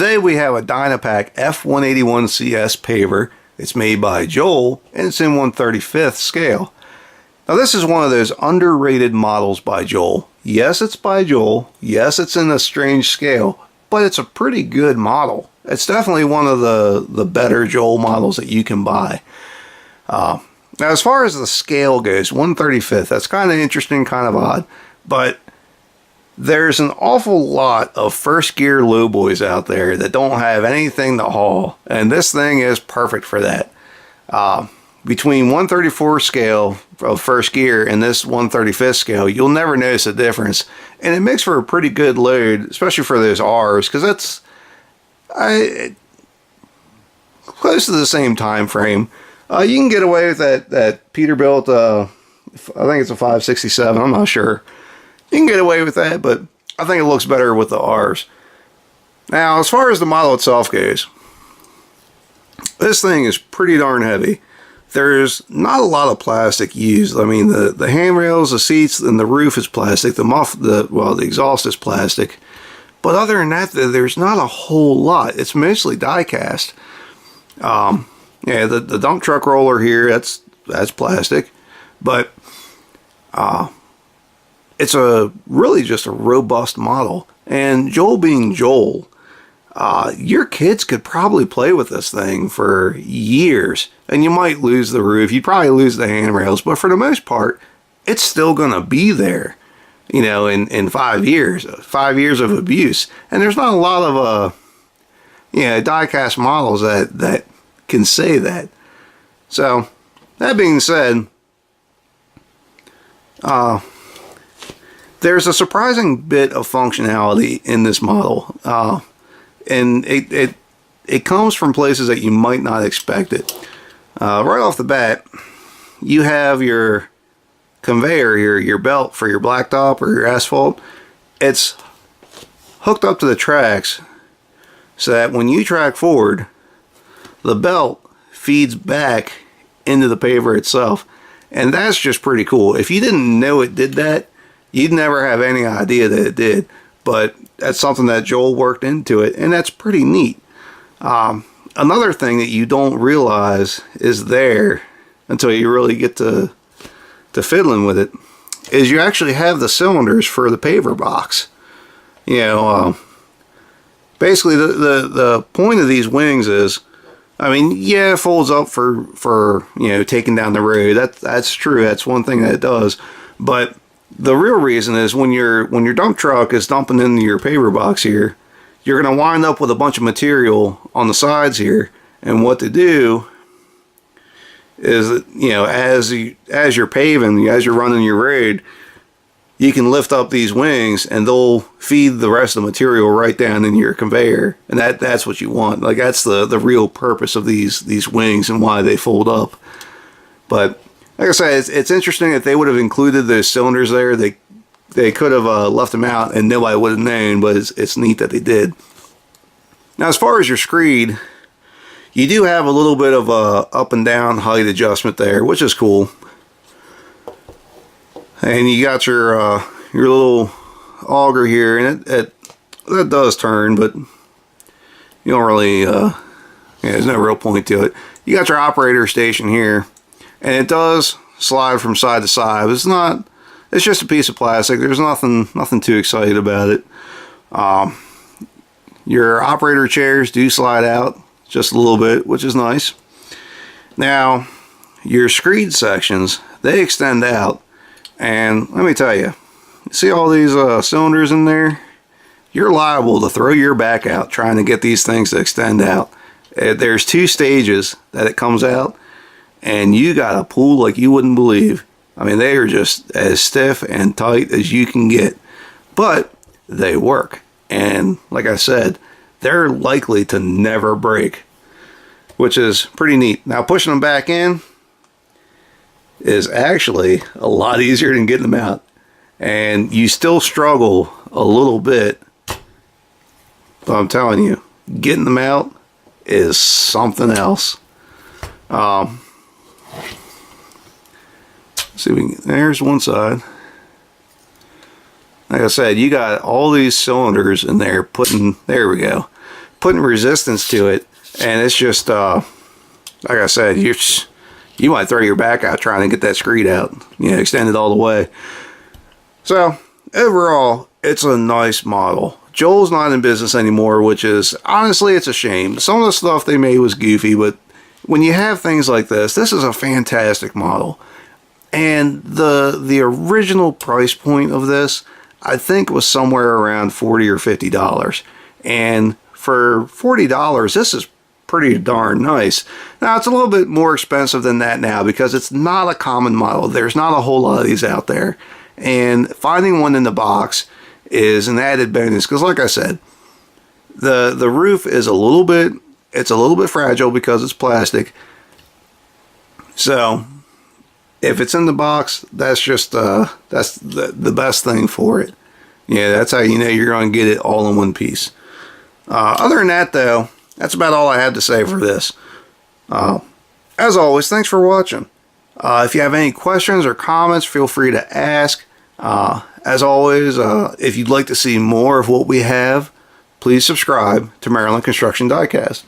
today we have a Dynapac F181CS paver. It's made by Joal and it's in 1/35th scale. Now this is one of those underrated models by Joal. Yes, it's by Joal. Yes, it's in a strange scale, but it's a pretty good model. It's definitely one of the better Joal models that you can buy. Now as far as the scale goes, 1/35th, that's kind of interesting, kind of odd, but there's an awful lot of first gear lowboys out there that don't have anything to haul, and this thing is perfect for that. Between 1/34 scale of first gear and this 1/35th scale, you'll never notice a difference, and it makes for a pretty good load, especially for those R's, because that's close to the same time frame. You can get away with that Peterbilt, I think it's a 567, I'm not sure. You can get away with that, but I think it looks better with the R's. Now, as far as the model itself goes, this thing is pretty darn heavy. There's not a lot of plastic used. I mean, the handrails, the seats, and the roof is plastic. The exhaust is plastic. But other than that, there's not a whole lot. It's mostly die-cast. Yeah, the dump truck roller here, that's plastic. But it's really just a robust model. And Joal being Joal, your kids could probably play with this thing for years. And you might lose the roof. You'd probably lose the handrails. But for the most part, it's still going to be there, you know, in 5 years. 5 years of abuse. And there's not a lot of, die-cast models that can say that. So, that being said, there's a surprising bit of functionality in this model, and it comes from places that you might not expect it. Right off the bat, you have your conveyor here, your belt for your blacktop or your asphalt. It's hooked up to the tracks so that when you track forward, the belt feeds back into the paver itself, and that's just pretty cool. If you didn't know it did that, you'd never have any idea that it did, but that's something that Joal worked into it, and that's pretty neat. Another thing that you don't realize is there until you really get to fiddling with it is you actually have the cylinders for the paver box. You know, basically the point of these wings is, I mean, yeah, it folds up for taking down the road. That's true. That's one thing that it does, but the real reason is when your dump truck is dumping into your paver box here, you're going to wind up with a bunch of material on the sides here. And what to do is that, as you're paving, as you're running your road, you can lift up these wings and they'll feed the rest of the material right down into your conveyor. And that's what you want. Like, that's the real purpose of these wings and why they fold up. But like I said, it's interesting that they would have included those cylinders there. They could have left them out and nobody would have known, but it's neat that they did. Now, as far as your screed, you do have a little bit of a up and down height adjustment there, which is cool. And you got your little auger here, and that does turn, but you don't really, there's no real point to it. You got your operator station here, and it does slide from side to side. But it's just a piece of plastic. There's nothing too excited about it. Your operator chairs do slide out just a little bit, which is nice. Now, your screed sections, they extend out. And let me tell you, see all these cylinders in there? You're liable to throw your back out trying to get these things to extend out. There's 2 stages that it comes out, and you got to pull like you wouldn't believe. I mean, they are just as stiff and tight as you can get, but they work. And like I said, they're likely to never break, which is pretty neat. Now, pushing them back in is actually a lot easier than getting them out. And you still struggle a little bit, but I'm telling you, getting them out is something else. See, there's one side. Like I said, you got all these cylinders in there there we go, putting resistance to it, and it's just like I said, you might throw your back out trying to get that screed out, extend it all the way. So overall, it's a nice model. Joal's not in business anymore, which is, honestly, it's a shame. Some of the stuff they made was goofy, but when you have things like this is a fantastic model. And the original price point of this, I think, was somewhere around $40 or $50. And for $40, this is pretty darn nice. Now, it's a little bit more expensive than that now because it's not a common model. There's not a whole lot of these out there. And finding one in the box is an added bonus because, like I said, the roof is a little bit fragile because it's plastic. So if it's in the box, that's just that's the best thing for it. Yeah, that's how you know you're going to get it all in one piece. Other than that, though, that's about all I have to say for this. As always, thanks for watching. If you have any questions or comments, feel free to ask. As always, if you'd like to see more of what we have, please subscribe to Maryland Construction Diecast.